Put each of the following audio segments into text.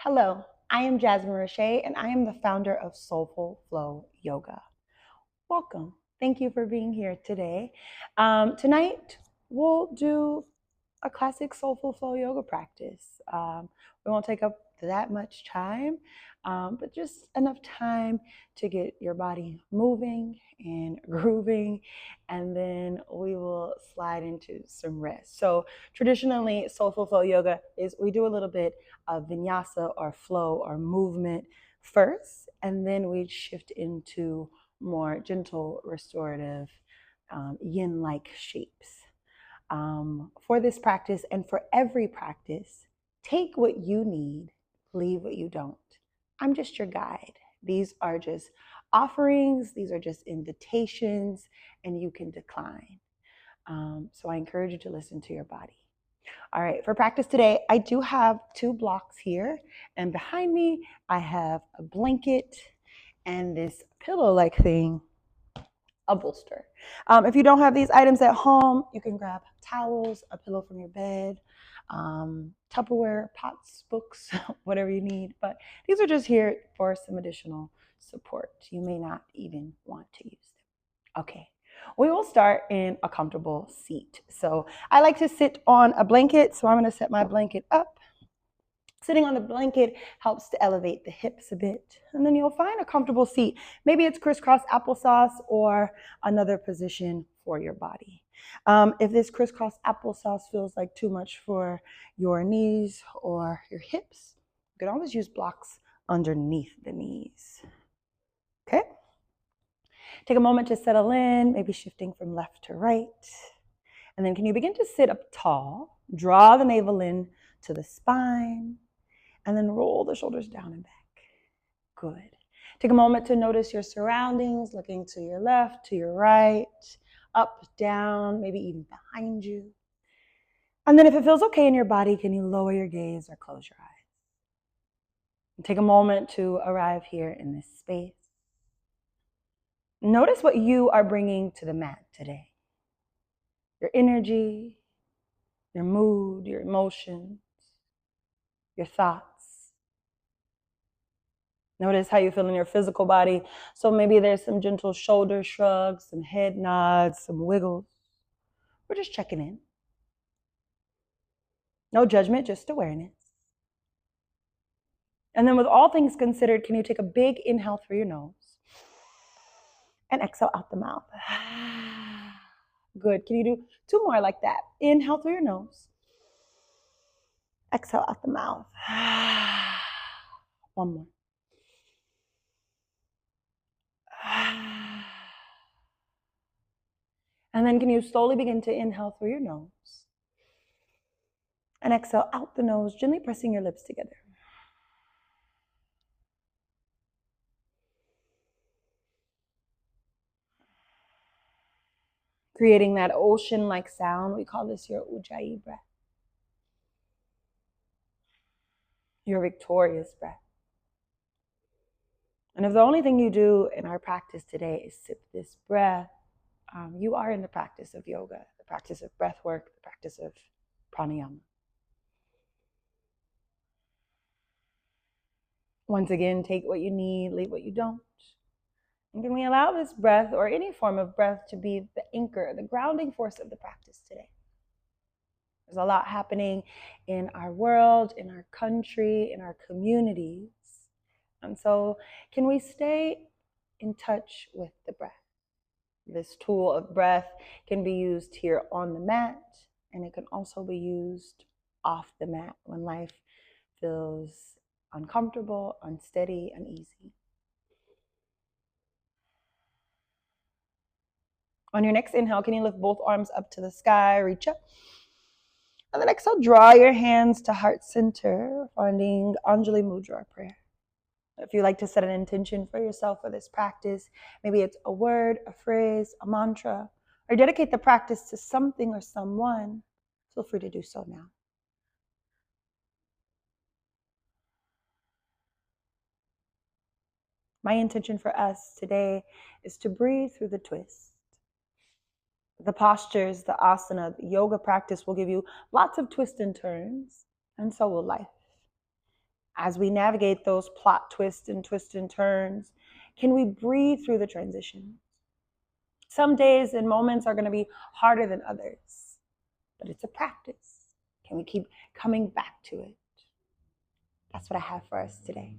Hello, I am Jasmine Roche, and I am the founder of Soulful Flow Yoga. Welcome. Thank you for being here today. Tonight, we'll do a classic Soulful Flow yoga practice. We won't take up that much time, but just enough time to get your body moving and grooving, and then we will slide into some rest. So traditionally, Soulful Flow yoga is we do a little bit of vinyasa or flow or movement first, and then we shift into more gentle, restorative, yin-like shapes. For this practice and for every practice, take what you need, leave what you don't. I'm just your guide. These are just offerings, these are just invitations, and you can decline. So I encourage you to listen to your body. All right, for practice today, I do have 2 blocks here, and behind me, I have a blanket and this pillow-like thing, a bolster. If you don't have these items at home, you can grab towels, a pillow from your bed, Tupperware, pots, books, whatever you need. But these are just here for some additional support. You may not even want to use them. Okay, we will start in a comfortable seat. So I like to sit on a blanket, so I'm going to set my blanket up. Sitting on the blanket helps to elevate the hips a bit. And then you'll find a comfortable seat. Maybe it's crisscross applesauce or another position for your body. If this crisscross applesauce feels like too much for your knees or your hips, you can always use blocks underneath the knees. Okay? Take a moment to settle in, maybe shifting from left to right. And then can you begin to sit up tall? Draw the navel in to the spine. And then roll the shoulders down and back. Good. Take a moment to notice your surroundings, looking to your left, to your right, up, down, maybe even behind you. And then if it feels okay in your body, can you lower your gaze or close your eyes? And take a moment to arrive here in this space. Notice what you are bringing to the mat today. Your energy, your mood, your emotions, your thoughts. Notice how you feel in your physical body. So maybe there's some gentle shoulder shrugs, some head nods, some wiggles. We're just checking in. No judgment, just awareness. And then with all things considered, can you take a big inhale through your nose and exhale out the mouth? Good. Can you do 2 more like that? Inhale through your nose. Exhale out the mouth. 1 more. And then can you slowly begin to inhale through your nose and exhale out the nose, gently pressing your lips together. Creating that ocean-like sound. We call this your Ujjayi breath. Your victorious breath. And if the only thing you do in our practice today is sip this breath, you are in the practice of yoga, the practice of breath work, the practice of pranayama. Once again, take what you need, leave what you don't. And can we allow this breath or any form of breath to be the anchor, the grounding force of the practice today? There's a lot happening in our world, in our country, in our communities. And so can we stay in touch with the breath? This tool of breath can be used here on the mat, and it can also be used off the mat when life feels uncomfortable, unsteady, uneasy. On your next inhale, can you lift both arms up to the sky, reach up? And then exhale, draw your hands to heart center, finding Anjali Mudra prayer. If you like to set an intention for yourself for this practice, maybe it's a word, a phrase, a mantra, or dedicate the practice to something or someone, feel free to do so now. My intention for us today is to breathe through the twist. The postures, the asana, the yoga practice will give you lots of twists and turns, and so will life. As we navigate those plot twists and turns, can we breathe through the transition? Some days and moments are going to be harder than others, but it's a practice. Can we keep coming back to it? That's what I have for us today.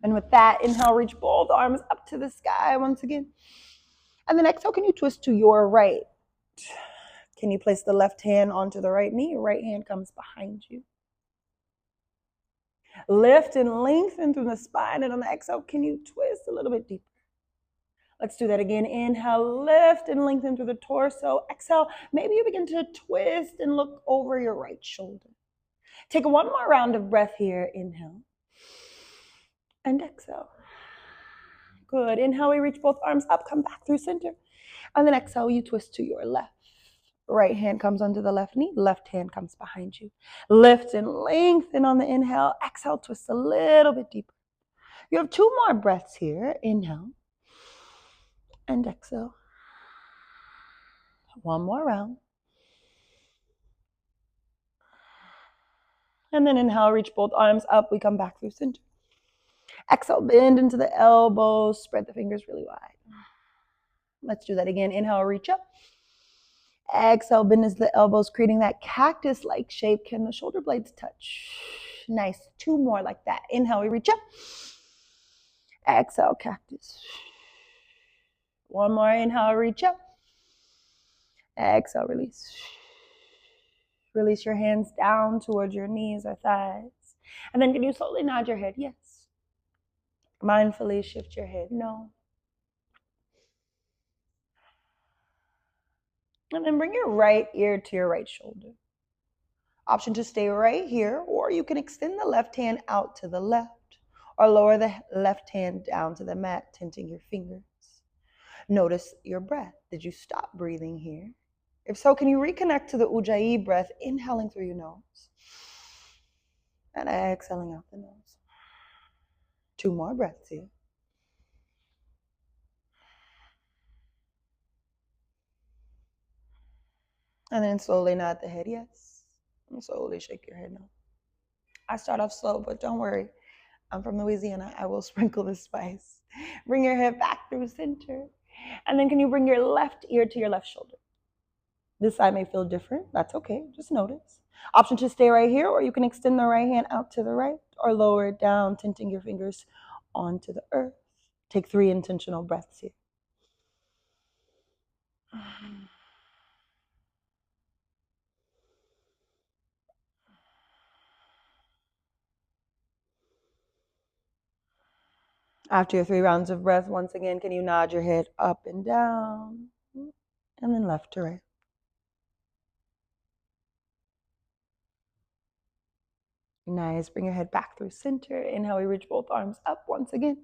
And with that, inhale, reach both arms up to the sky once again. And then exhale, can you twist to your right? Can you place the left hand onto the right knee? Your right hand comes behind you. Lift and lengthen through the spine. And on the exhale, can you twist a little bit deeper? Let's do that again. Inhale, lift and lengthen through the torso. Exhale, maybe you begin to twist and look over your right shoulder. Take one more round of breath here. Inhale and exhale. Good. Inhale, we reach both arms up, come back through center. And then exhale, you twist to your left. Right hand comes onto the left knee, left hand comes behind you. Lift and lengthen on the inhale. Exhale, twist a little bit deeper. You have two more breaths here. Inhale and exhale. One more round. And then inhale, reach both arms up. We come back through center. Exhale, bend into the elbows. Spread the fingers really wide. Let's do that again. Inhale, reach up. Exhale, bend into the elbows, creating that cactus-like shape. Can the shoulder blades touch? Nice. Two more like that. Inhale, we reach up. Exhale, cactus. One more. Inhale, reach up. Exhale, release. Release your hands down towards your knees or thighs. And then can you slowly nod your head? Yes. Mindfully shift your head. No. And then bring your right ear to your right shoulder. Option to stay right here, or you can extend the left hand out to the left, or lower the left hand down to the mat, tenting your fingers. Notice your breath. Did you stop breathing here? If so, can you reconnect to the Ujjayi breath, inhaling through your nose and exhaling out the nose? Two more breaths here. And then slowly nod the head, yes. And slowly shake your head, no. I start off slow, but don't worry. I'm from Louisiana. I will sprinkle the spice. Bring your head back through center. And then can you bring your left ear to your left shoulder? This side may feel different. That's okay. Just notice. Option to stay right here, or you can extend the right hand out to the right or lower it down, tenting your fingers onto the earth. Take 3 intentional breaths here. After your 3 rounds of breath, once again, can you nod your head up and down, and then left to right. Nice. Bring your head back through center. Inhale, we reach both arms up once again.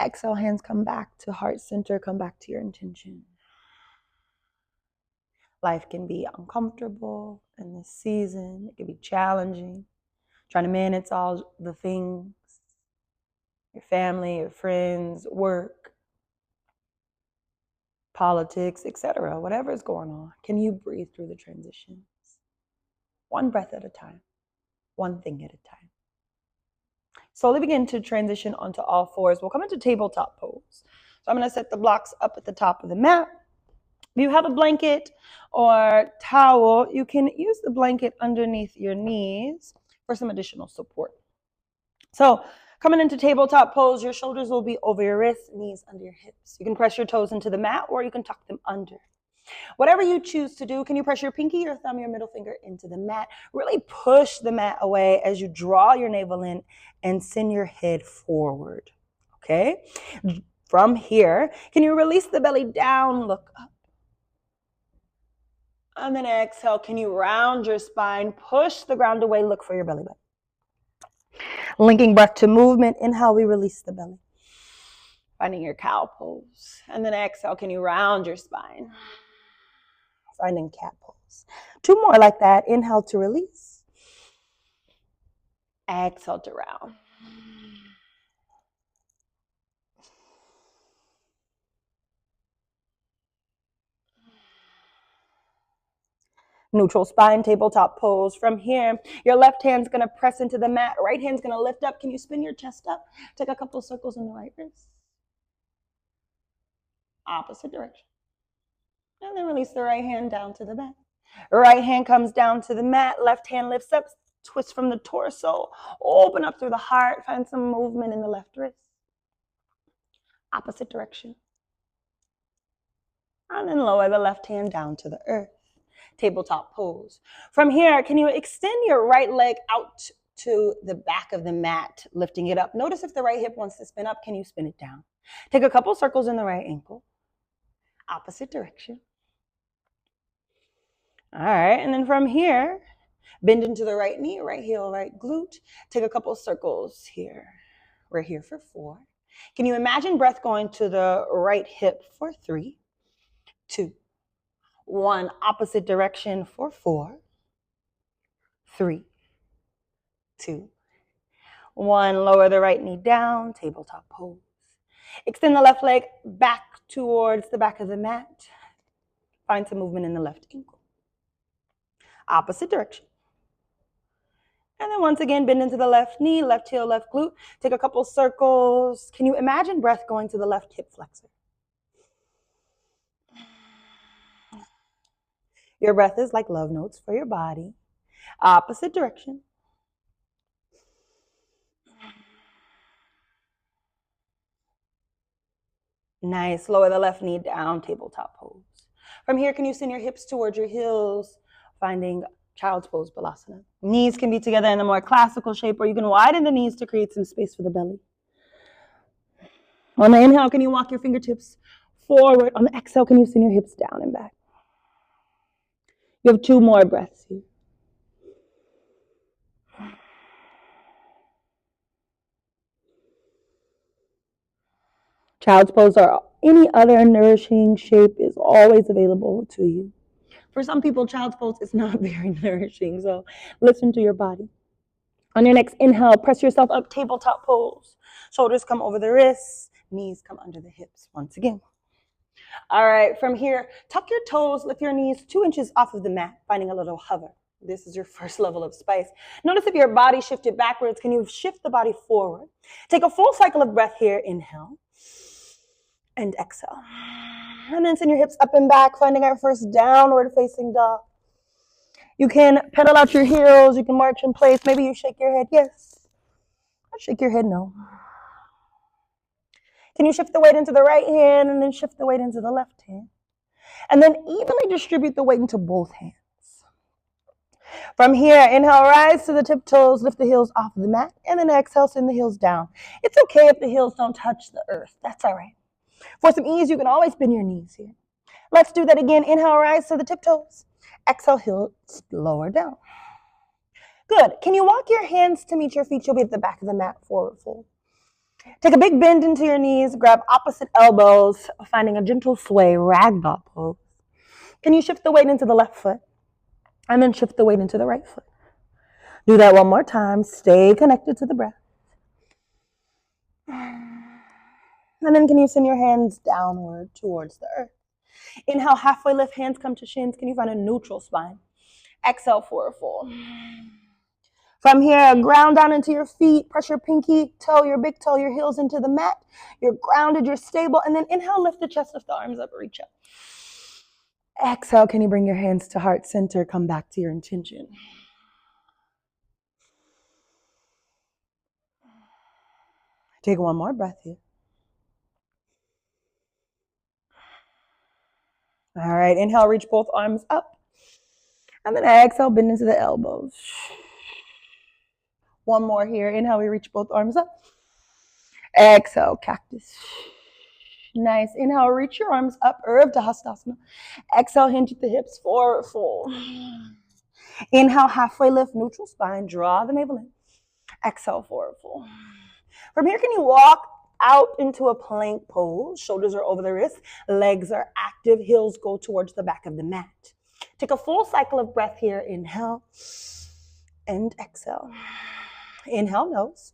Exhale, hands come back to heart center. Come back to your intention. Life can be uncomfortable in this season. It can be challenging. Trying to manage all the things, your family, your friends, work, politics, etc. Whatever is going on, can you breathe through the transitions? One breath at a time, one thing at a time. Slowly begin to transition onto all fours. We'll come into tabletop pose. So I'm going to set the blocks up at the top of the mat. If you have a blanket or towel, you can use the blanket underneath your knees for some additional support. So coming into tabletop pose, your shoulders will be over your wrists, knees under your hips. You can press your toes into the mat, or you can tuck them under. Whatever you choose to do, can you press your pinky, your thumb, your middle finger into the mat? Really push the mat away as you draw your navel in and send your head forward, okay? From here, can you release the belly down, look up? And then exhale, can you round your spine, push the ground away, look for your belly button. Linking breath to movement. Inhale, we release the belly. Finding your cow pose. And then exhale, can you round your spine? Finding cat pose. 2 more like that. Inhale to release. Exhale to round. Neutral spine, tabletop pose. From here, your left hand's gonna press into the mat. Right hand's gonna lift up. Can you spin your chest up? Take a couple circles in the right wrist. Opposite direction. And then release the right hand down to the mat. Right hand comes down to the mat. Left hand lifts up. Twist from the torso. Open up through the heart. Find some movement in the left wrist. Opposite direction. And then lower the left hand down to the earth. Tabletop pose. From here, can you extend your right leg out to the back of the mat, lifting it up? Notice if the right hip wants to spin up, can you spin it down? Take a couple circles in the right ankle. Opposite direction. All right, and then from here, bend into the right knee, right heel, right glute. Take a couple circles here. We're here for 4. Can you imagine breath going to the right hip for 3, 2, 1. Opposite direction for 4, 3, 2, 1. Lower the right knee down, tabletop pose. Extend the left leg back towards the back of the mat. Find some movement in the left ankle. Opposite direction. And then once again, bend into the left knee, left heel, left glute. Take a couple circles. Can you imagine breath going to the left hip flexor? Your breath is like love notes for your body. Opposite direction. Nice. Lower the left knee down, tabletop pose. From here, can you send your hips towards your heels, finding child's pose, balasana. Knees can be together in a more classical shape, or you can widen the knees to create some space for the belly. On the inhale, can you walk your fingertips forward? On the exhale, can you send your hips down and back? You have 2 more breaths here. Child's pose or any other nourishing shape is always available to you. For some people, child's pose is not very nourishing, so listen to your body. On your next inhale, press yourself up, tabletop pose. Shoulders come over the wrists, knees come under the hips once again. All right, from here, tuck your toes, lift your knees 2 inches off of the mat, finding a little hover. This is your first level of spice. Notice if your body shifted backwards, can you shift the body forward? Take a full cycle of breath here, inhale and exhale. And then send your hips up and back, finding our first downward facing dog. You can pedal out your heels, you can march in place. Maybe you shake your head, yes. Or shake your head, no. Can you shift the weight into the right hand and then shift the weight into the left hand? And then evenly distribute the weight into both hands. From here, inhale, rise to the tiptoes, lift the heels off of the mat, and then exhale, send the heels down. It's okay if the heels don't touch the earth. That's all right. For some ease, you can always bend your knees here. Let's do that again. Inhale, rise to the tiptoes. Exhale, heels lower down. Good. Can you walk your hands to meet your feet? You'll be at the back of the mat, forward fold. Take a big bend into your knees. Grab opposite elbows, finding a gentle sway, ragdoll pose. Can you shift the weight into the left foot? And then shift the weight into the right foot. Do that one more time. Stay connected to the breath. And then can you send your hands downward towards the earth? Inhale, halfway lift, hands come to shins. Can you find a neutral spine? Exhale, forward fold. From here, ground down into your feet. Press your pinky toe, your big toe, your heels into the mat. You're grounded, you're stable. And then inhale, lift the chest, lift the arms up, reach up. Exhale, can you bring your hands to heart center? Come back to your intention. Take one more breath here. All right, inhale, reach both arms up. And then exhale, bend into the elbows. One more here. Inhale, we reach both arms up. Exhale, cactus. Nice. Inhale, reach your arms up, Urdhva Hastasana. Exhale, hinge at the hips, forward fold. Inhale, halfway lift, neutral spine. Draw the navel in. Exhale, forward fold. From here, can you walk out into a plank pose? Shoulders are over the wrists. Legs are active. Heels go towards the back of the mat. Take a full cycle of breath here. Inhale and exhale. Inhale, nose.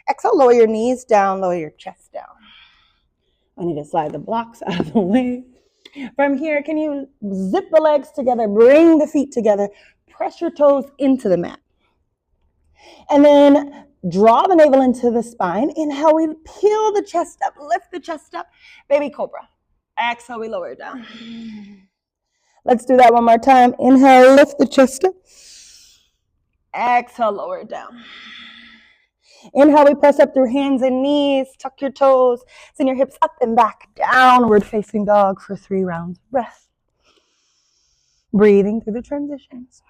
Exhale, lower your knees down, lower your chest down. I need to slide the blocks out of the way. From here, can you zip the legs together, bring the feet together, press your toes into the mat. And then draw the navel into the spine. Inhale, we peel the chest up, lift the chest up, baby cobra. Exhale, we lower it down. Let's do that one more time. Inhale, lift the chest up. Exhale, lower it down. Inhale, we press up through hands and knees. Tuck your toes. Send your hips up and back. Downward facing dog for 3 rounds of breath. Breathing through the transitions.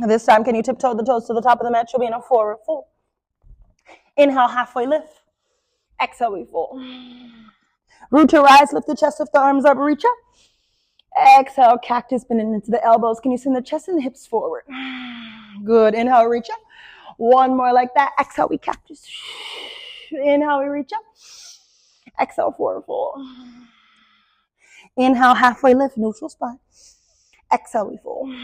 This time, can you tiptoe the toes to the top of the mat? You'll be in a forward fold. Inhale, halfway lift. Exhale, we fold. Root to rise, lift the chest, lift the arms up, reach up. Exhale, cactus, bending into the elbows. Can you send the chest and the hips forward? Good. Inhale, reach up. One more like that. Exhale, we cactus. Inhale, we reach up. Exhale, forward fold. Inhale, halfway lift, neutral spine. Exhale, we fold.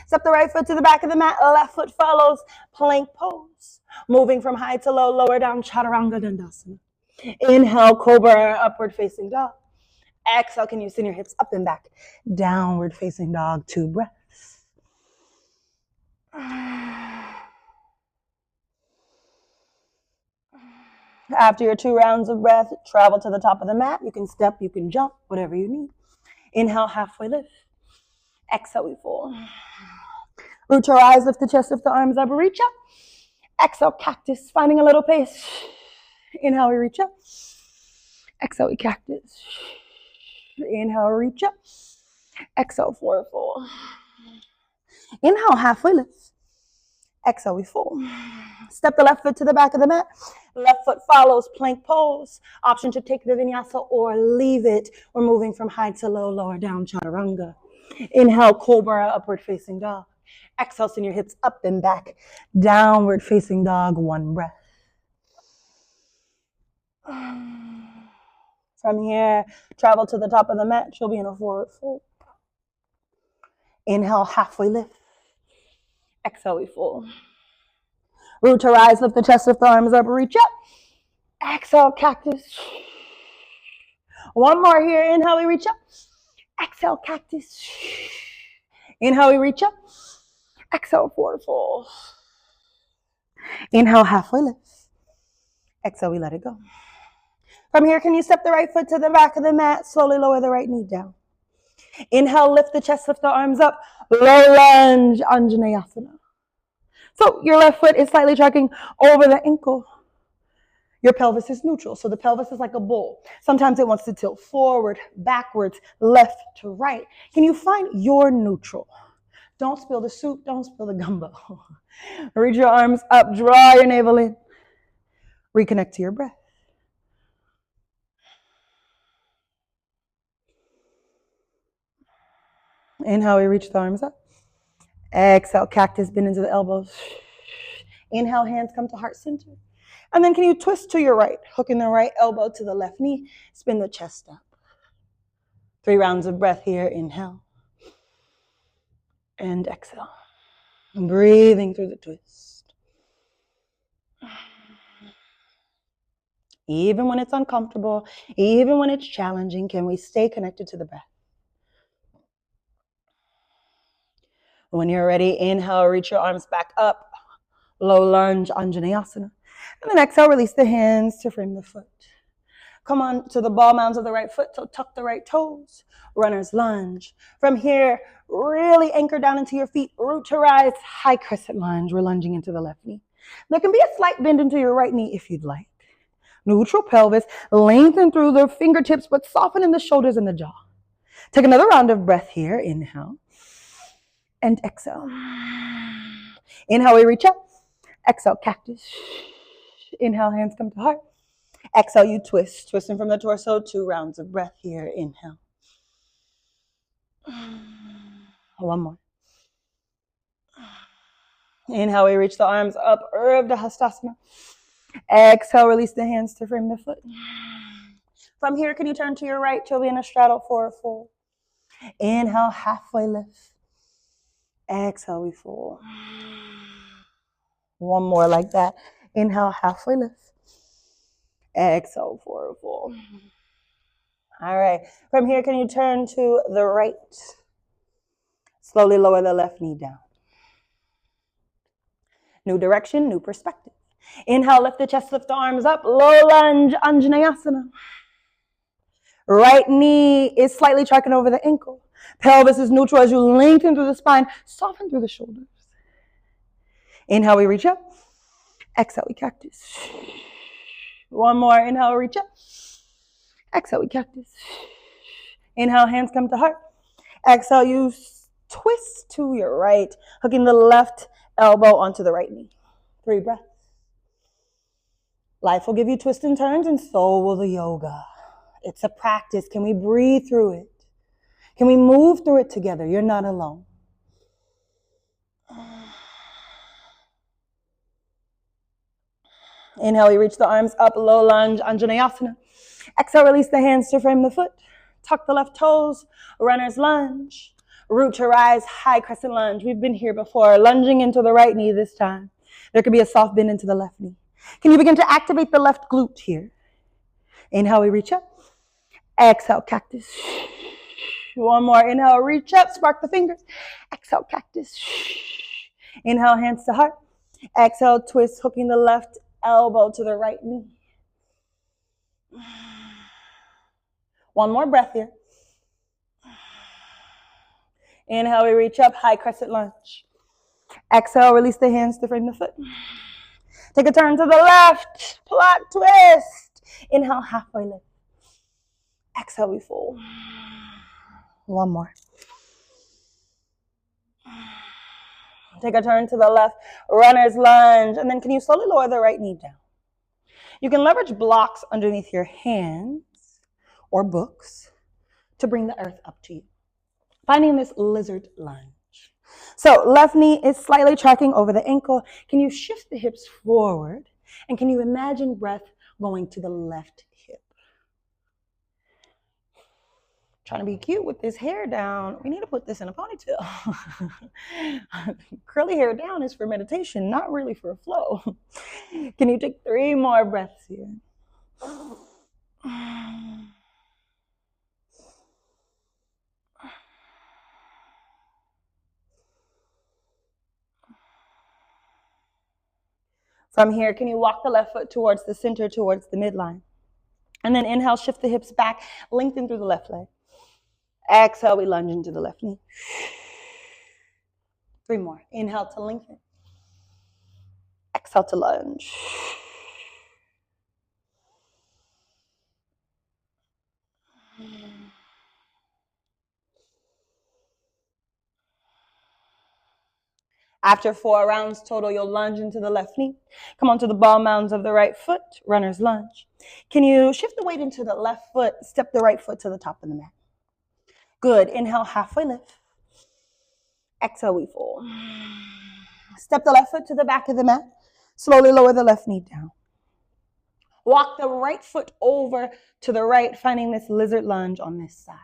Step the right foot to the back of the mat. Left foot follows. Plank pose. Moving from high to low, lower down, chaturanga dandasana. Inhale, cobra, upward facing dog. Exhale, can you send your hips up and back? Downward facing dog, 2 breaths. After your 2 rounds of breath, travel to the top of the mat. You can step, you can jump, whatever you need. Inhale, halfway lift. Exhale, we fold. Root your eyes, lift the chest, lift the arms up, reach up. Exhale, cactus, finding a little pace. Inhale, we reach up. Exhale, we cactus. Inhale, reach up. Exhale, forward fold. Inhale, halfway lift. Exhale, we fold. Step the left foot to the back of the mat. Left foot follows, plank pose. Option to take the vinyasa or leave it. We're moving from high to low, lower down, chaturanga. Inhale, cobra, upward facing dog. Exhale, send your hips up and back. Downward facing dog, 1 breath. From here, travel to the top of the mat. You'll be in a forward fold. Inhale, halfway lift. Exhale, we fold. Root to rise, lift the chest, lift the arms up, reach up. Exhale, cactus. One more here. Inhale, we reach up. Exhale, cactus. Inhale, we reach up. Exhale, forward fold. Inhale, halfway lift. Exhale, we let it go. From here, can you step the right foot to the back of the mat? Slowly lower the right knee down. Inhale, lift the chest, lift the arms up. Low lunge, Anjaneyasana. So your left foot is slightly tracking over the ankle. Your pelvis is neutral. So the pelvis is like a bowl. Sometimes it wants to tilt forward, backwards, left to right. Can you find your neutral? Don't spill the soup. Don't spill the gumbo. Reach your arms up. Draw your navel in. Reconnect to your breath. Inhale, we reach the arms up. Exhale, cactus, bend into the elbows. Inhale, hands come to heart center. And then can you twist to your right, hooking the right elbow to the left knee, spin the chest up. 3 rounds of breath here. Inhale. And exhale. Breathing through the twist. Even when it's uncomfortable, even when it's challenging, can we stay connected to the breath? When you're ready, inhale, reach your arms back up. Low lunge, Anjaneyasana. And then exhale, release the hands to frame the foot. Come on to the ball mounds of the right foot, so tuck the right toes. Runner's lunge. From here, really anchor down into your feet. Root to rise, high crescent lunge. We're lunging into the left knee. There can be a slight bend into your right knee if you'd like. Neutral pelvis, lengthen through the fingertips, but soften in the shoulders and the jaw. Take another round of breath here. Inhale. And exhale. Inhale, we reach up. Exhale, cactus. Inhale, hands come to heart. Exhale, you twist. Twisting from the torso, 2 rounds of breath here. Inhale. One more. Inhale, we reach the arms up. Urdhva Hastasana. Exhale, release the hands to frame the foot. From here, can you turn to your right? You'll be in a straddle forward fold. Inhale, halfway lift. Exhale, we fold. One more like that. Inhale, halfway lift. Exhale, forward fold. All right. From here, can you turn to the right? Slowly lower the left knee down. New direction, new perspective. Inhale, lift the chest, lift the arms up. Low lunge, Anjaneyasana. Right knee is slightly tracking over the ankle. Pelvis is neutral as you lengthen through the spine. Soften through the shoulders. Inhale, we reach up. Exhale, we cactus. One more. Inhale, reach up. Exhale, we cactus. Inhale, hands come to heart. Exhale, you twist to your right, hooking the left elbow onto the right knee. 3 breaths. Life will give you twists and turns, and so will the yoga. It's a practice. Can we breathe through it? Can we move through it together? You're not alone. Inhale, we reach the arms up, low lunge, Anjaneyasana. Exhale, release the hands to frame the foot. Tuck the left toes, runner's lunge. Root to rise, high crescent lunge. We've been here before, lunging into the right knee this time. There could be a soft bend into the left knee. Can you begin to activate the left glute here? Inhale, we reach up. Exhale, cactus. One more. Inhale, reach up, spark the fingers. Exhale, cactus. Inhale, hands to heart. Exhale, twist, hooking the left elbow to the right knee. One more breath here. Inhale, we reach up, high crescent lunge. Exhale, release the hands to frame the foot. Take a turn to the left, plot twist. Inhale, halfway lift. Exhale, we fold. One more. Take a turn to the left, runner's lunge, and then can you slowly lower the right knee down? You can leverage blocks underneath your hands or books to bring the earth up to you. Finding this lizard lunge. So left knee is slightly tracking over the ankle. Can you shift the hips forward? And can you imagine breath going to the left hip? Trying to be cute with this hair down. We need to put this in a ponytail. Curly hair down is for meditation, not really for flow. Can you take 3 more breaths here? From here, can you walk the left foot towards the center, towards the midline? And then inhale, shift the hips back, lengthen through the left leg. Exhale, we lunge into the left knee. 3 more. Inhale to lengthen. Exhale to lunge. After 4 rounds total, you'll lunge into the left knee. Come onto the ball mounds of the right foot, runner's lunge. Can you shift the weight into the left foot, step the right foot to the top of the mat? Good. Inhale, halfway lift. Exhale, we fold. Step the left foot to the back of the mat. Slowly lower the left knee down. Walk the right foot over to the right, finding this lizard lunge on this side.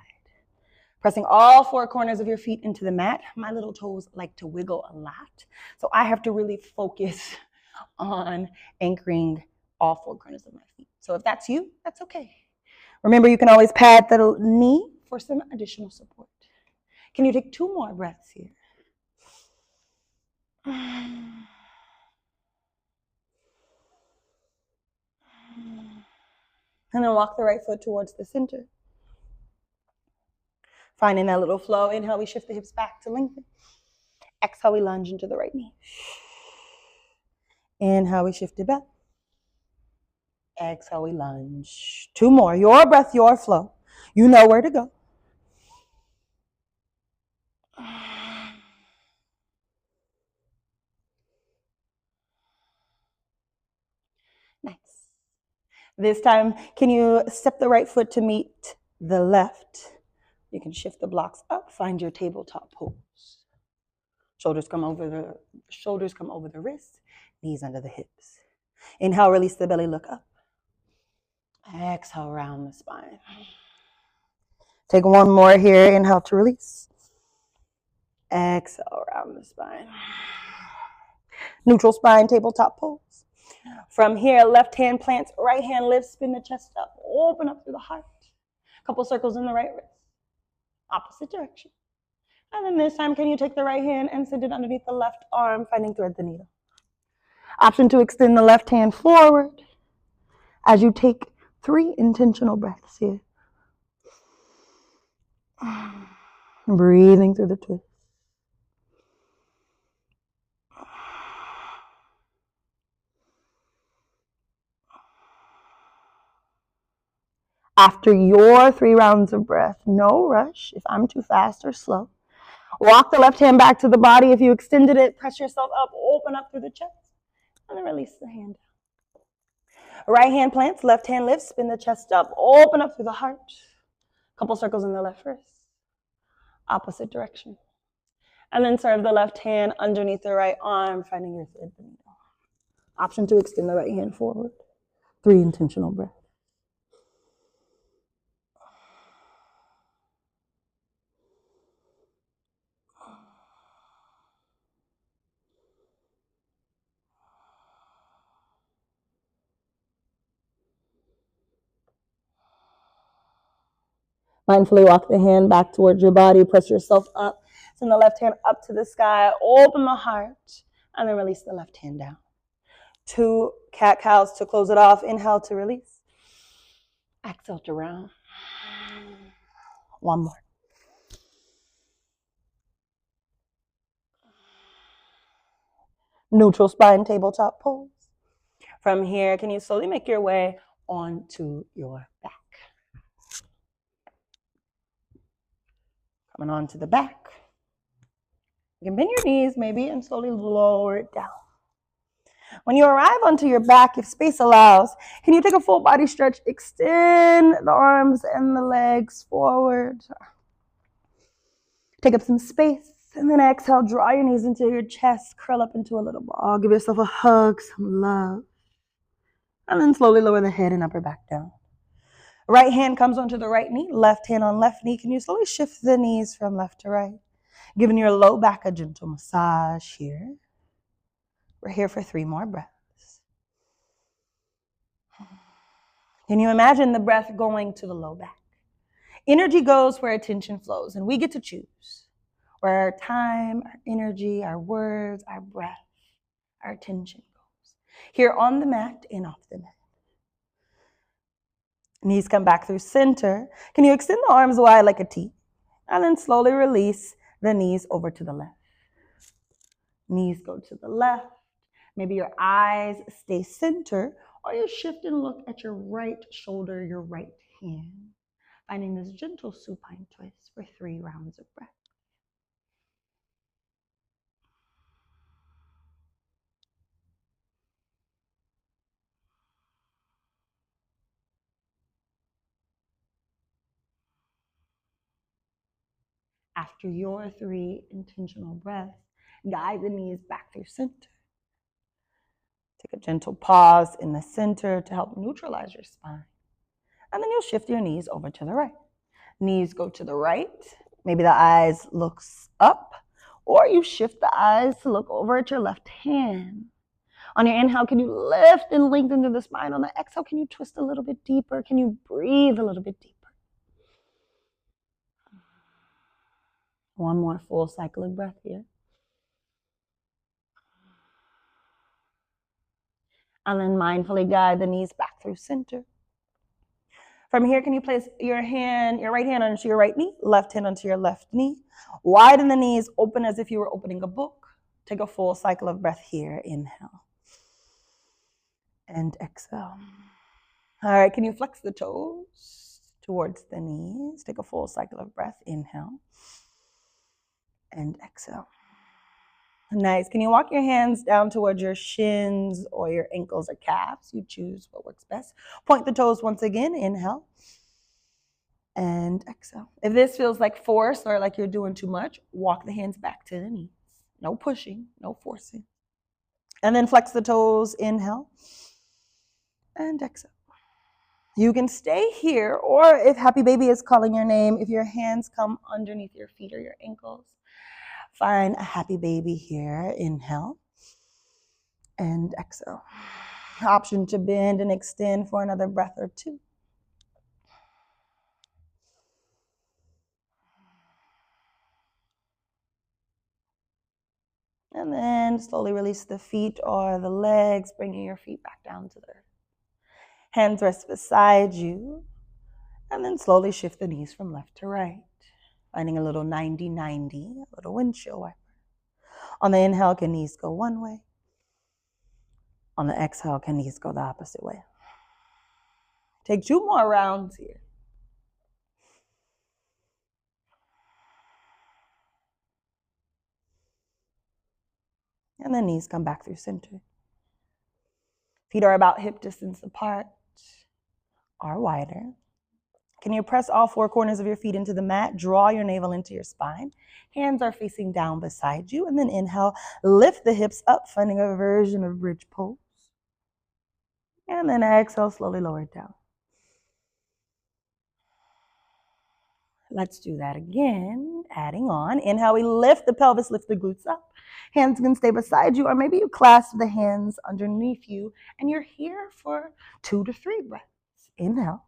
Pressing all 4 corners of your feet into the mat. My little toes like to wiggle a lot, so I have to really focus on anchoring all 4 corners of my feet. So if that's you, that's okay. Remember, you can always pad the knee for some additional support. Can you take 2 more breaths here? And then walk the right foot towards the center. Finding that little flow. Inhale, we shift the hips back to lengthen. Exhale, we lunge into the right knee. Inhale, we shift it back. Exhale, we lunge. 2 more. Your breath, your flow. You know where to go. Nice. This time, can you step the right foot to meet the left? You can shift the blocks up, find your tabletop pose. Shoulders come over the wrists, knees under the hips. Inhale, release the belly, look up. Exhale, round the spine. Take 1 more here. Inhale to release. Exhale, round the spine. Neutral spine, tabletop pose. From here, left hand plants, right hand lifts, spin the chest up, open up through the heart. Couple circles in the right wrist. Opposite direction. And then this time, can you take the right hand and send it underneath the left arm, finding thread the needle. Option to extend the left hand forward as you take 3 intentional breaths here. Breathing through the twist. After your 3 rounds of breath, no rush if I'm too fast or slow. Walk the left hand back to the body. If you extended it, press yourself up, open up through the chest, and then release the hand. Right hand plants, left hand lifts, spin the chest up, open up through the heart. Couple circles in the left wrist. Opposite direction. And then serve the left hand underneath the right arm, finding your thread the needle. Option to extend the right hand forward. 3 intentional breaths. Mindfully walk the hand back towards your body. Press yourself up. Send the left hand up to the sky. Open the heart. And then release the left hand down. 2 cat-cows to close it off. Inhale to release. Exhale to round. 1 more. Neutral spine, tabletop pose. From here, can you slowly make your way onto your back? Coming onto the back. You can bend your knees maybe and slowly lower it down. When you arrive onto your back, if space allows, can you take a full body stretch, extend the arms and the legs forward. Take up some space, and then exhale, draw your knees into your chest, curl up into a little ball, give yourself a hug, some love. And then slowly lower the head and upper back down. Right hand comes onto the right knee, left hand on left knee. Can you slowly shift the knees from left to right? Giving your low back a gentle massage here. We're here for 3 more breaths. Can you imagine the breath going to the low back? Energy goes where attention flows, and we get to choose where our time, our energy, our words, our breath, our attention goes. Here on the mat and off the mat. Knees come back through center. Can you extend the arms wide like a T? And then slowly release the knees over to the left. Knees go to the left. Maybe your eyes stay center, or you shift and look at your right shoulder, your right hand. Finding this gentle supine twist for 3 rounds of breath. After your 3 intentional breaths, guide the knees back through center. Take a gentle pause in the center to help neutralize your spine. And then you'll shift your knees over to the right. Knees go to the right. Maybe the eyes looks up, or you shift the eyes to look over at your left hand. On your inhale, can you lift and lengthen through the spine? On the exhale, can you twist a little bit deeper? Can you breathe a little bit deeper? 1 more full cycle of breath here. And then mindfully guide the knees back through center. From here, can you place your right hand onto your right knee, left hand onto your left knee. Widen the knees, open as if you were opening a book. Take a full cycle of breath here. Inhale. And exhale. All right, can you flex the toes towards the knees? Take a full cycle of breath. Inhale. And exhale. Nice. Can you walk your hands down towards your shins or your ankles or calves? You choose what works best. Point the toes once again. Inhale. And exhale. If this feels like force or like you're doing too much, walk the hands back to the knees. No pushing, no forcing. And then flex the toes. Inhale. And exhale. You can stay here, or if happy baby is calling your name, if your hands come underneath your feet or your ankles, find a happy baby here. Inhale. and exhale. Option to bend and extend for another breath or two. And then slowly release the feet or the legs, bringing your feet back down to the earth. Hands rest beside you. And then slowly shift the knees from left to right, finding a little 90-90, a little windshield wiper. On the inhale, can knees go one way? On the exhale, can knees go the opposite way? Take 2 more rounds here. And then knees come back through center. Feet are about hip distance apart or wider. Can you press all 4 corners of your feet into the mat? Draw your navel into your spine. Hands are facing down beside you. And then inhale, lift the hips up, finding a version of bridge pose. And then exhale, slowly lower it down. Let's do that again, adding on. Inhale, we lift the pelvis, lift the glutes up. Hands can stay beside you, or maybe you clasp the hands underneath you, and you're here for 2 to 3 breaths. Inhale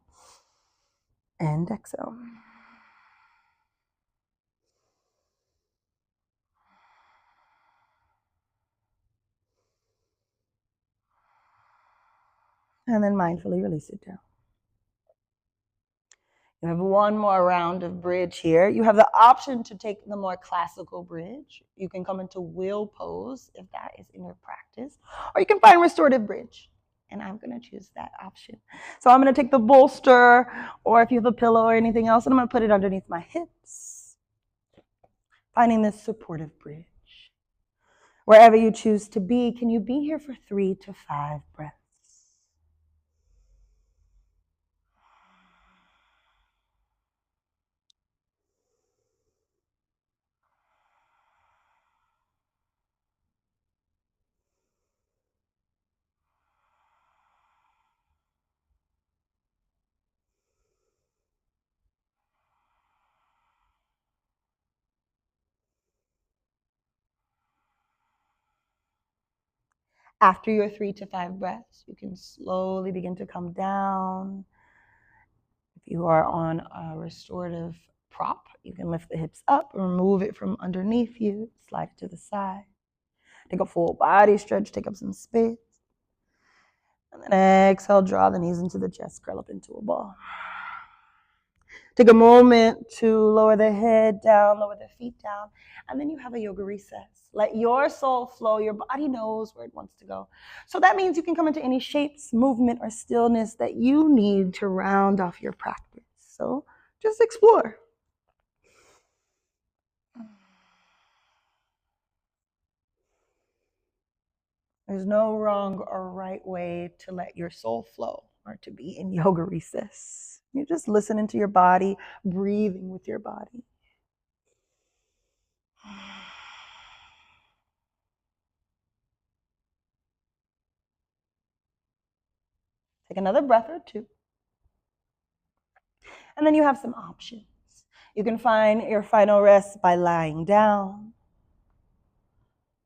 and exhale. And then mindfully release it down. You have 1 more round of bridge here. You have the option to take the more classical bridge. You can come into wheel pose if that is in your practice, or you can find restorative bridge. And I'm going to choose that option. So I'm going to take the bolster, or if you have a pillow or anything else, and I'm going to put it underneath my hips, finding this supportive bridge. Wherever you choose to be, can you be here for 3 to 5 breaths? After your 3 to 5 breaths, you can slowly begin to come down. If you are on a restorative prop, you can lift the hips up, remove it from underneath you, slide it to the side. Take a full body stretch, take up some space. And then exhale, draw the knees into the chest, curl up into a ball. Take a moment to lower the head down, lower the feet down, and then you have a yoga recess. Let your soul flow. Your body knows where it wants to go. So that means you can come into any shapes, movement, or stillness that you need to round off your practice. So just explore. There's no wrong or right way to let your soul flow or to be in yoga recess. You're just listening to your body, breathing with your body. Take another breath or 2. And then you have some options. You can find your final rest by lying down,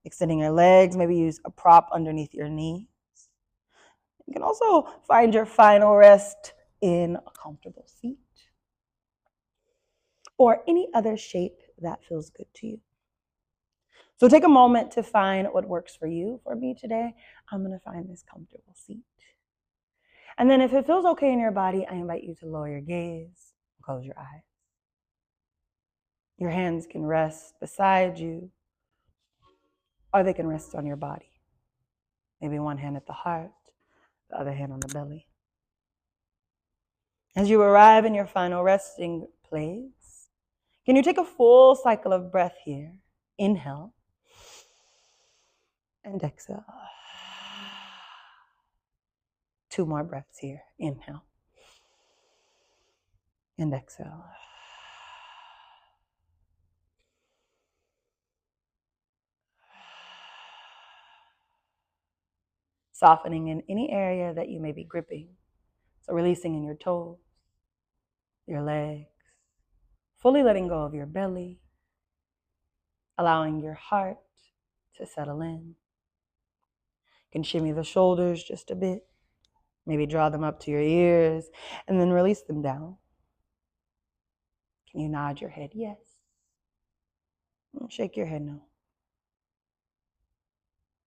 extending your legs, maybe use a prop underneath your knees. You can also find your final rest in a comfortable seat or any other shape that feels good to you. So take a moment to find what works for you. For me today, I'm going to find this comfortable seat. And then if it feels okay in your body, I invite you to lower your gaze, close your eyes. Your hands can rest beside you, or they can rest on your body. Maybe one hand at the heart, the other hand on the belly. As you arrive in your final resting place, can you take a full cycle of breath here? Inhale and exhale. 2 more breaths here. Inhale and exhale. Softening in any area that you may be gripping. So releasing in your toes, your legs, fully letting go of your belly, allowing your heart to settle in. You can shimmy the shoulders just a bit. Maybe draw them up to your ears and then release them down. Can you nod your head yes? Shake your head no.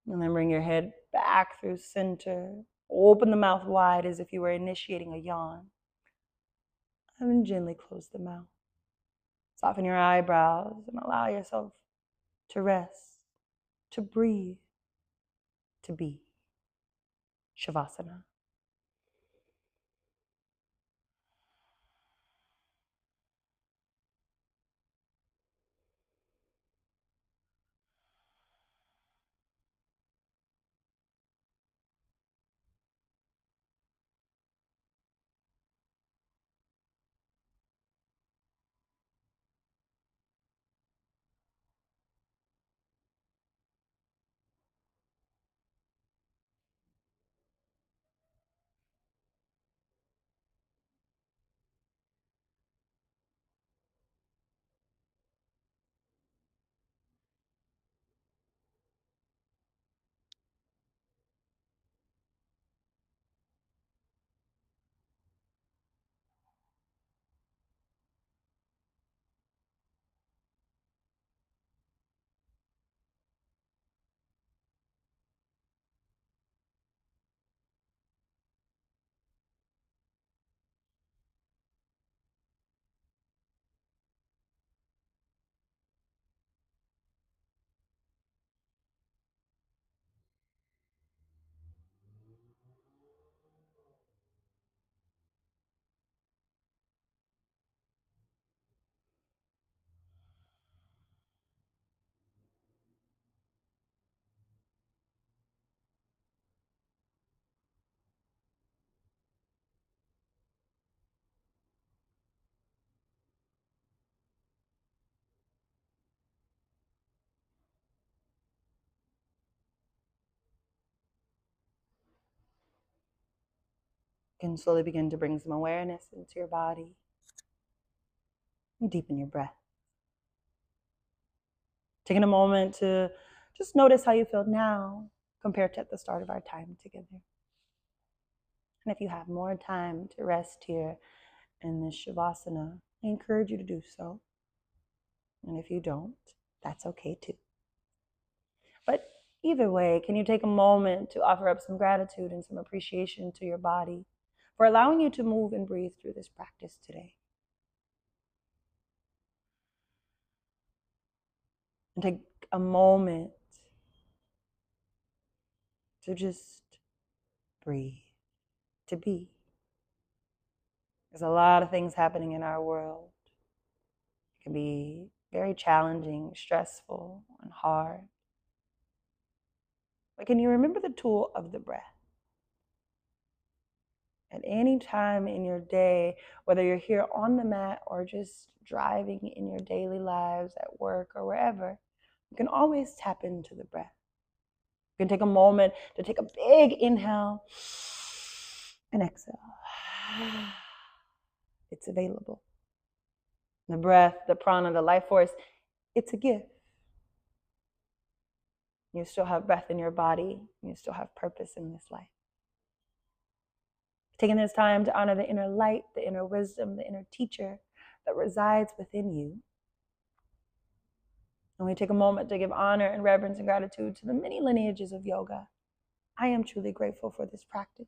And then bring your head back through center. Open the mouth wide as if you were initiating a yawn. And then gently close the mouth. Soften your eyebrows and allow yourself to rest, to breathe, to be. Savasana. You can slowly begin to bring some awareness into your body and deepen your breath. Taking a moment to just notice how you feel now compared to at the start of our time together. And if you have more time to rest here in this Savasana, I encourage you to do so. And if you don't, that's okay too. But either way, can you take a moment to offer up some gratitude and some appreciation to your body for allowing you to move and breathe through this practice today? And take a moment to just breathe, to be. There's a lot of things happening in our world. It can be very challenging, stressful, and hard. But can you remember the tool of the breath? At any time in your day, whether you're here on the mat or just driving in your daily lives at work or wherever, you can always tap into the breath. You can take a moment to take a big inhale and exhale. It's available. The breath, the prana, the life force, it's a gift. You still have breath in your body. You still have purpose in this life. Taking this time to honor the inner light, the inner wisdom, the inner teacher that resides within you. And we take a moment to give honor and reverence and gratitude to the many lineages of yoga. I am truly grateful for this practice.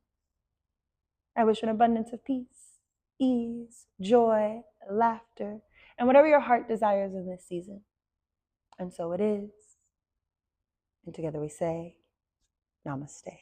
I wish an abundance of peace, ease, joy, laughter, and whatever your heart desires in this season. And so it is. And together we say, Namaste.